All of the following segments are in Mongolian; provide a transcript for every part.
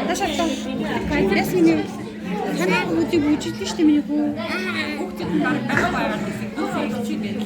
Ташаатаа яасан юм. Танаа үдийг үжилдэж штэ миний хүү. Хүүхдүүд нь дараа байгаад гэсэн. Үгүй чи гэдэг.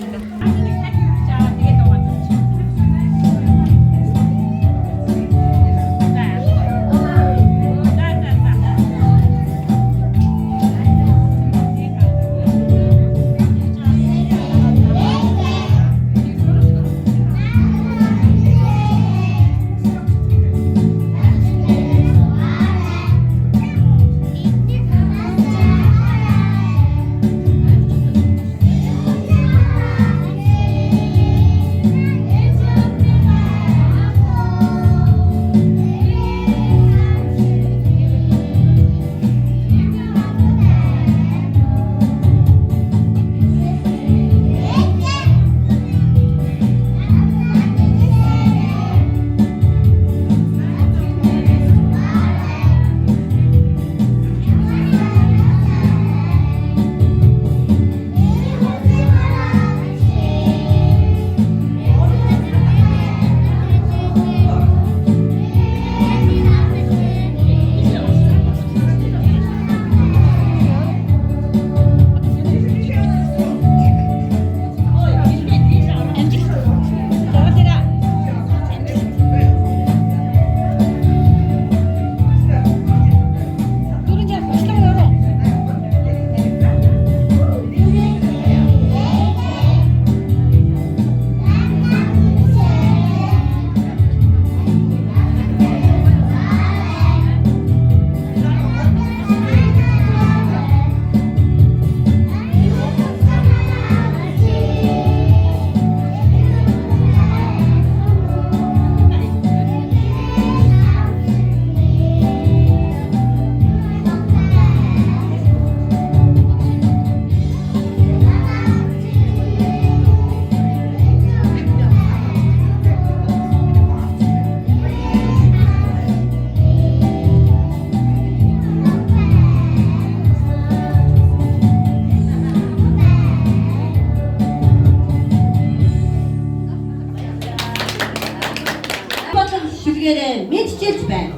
Шүлгээрээ мэдчилж байна.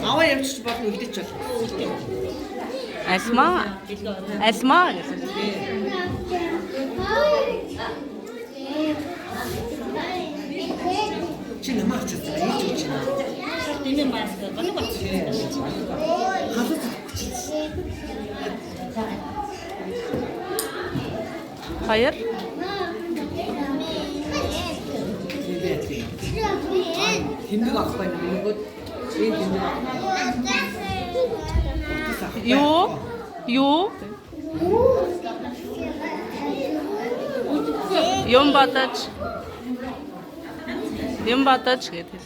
Аваа явчих болно үлдээч бол. Альма гэсэн. Чи намайг ч үзээ яаж үуч юм. Тэмээ мааск гэнэ бач. Халуун. Hayır. Хиндэг авах байна нэгүүд энэ хиндэг. Юу? Юм батач гэдэг.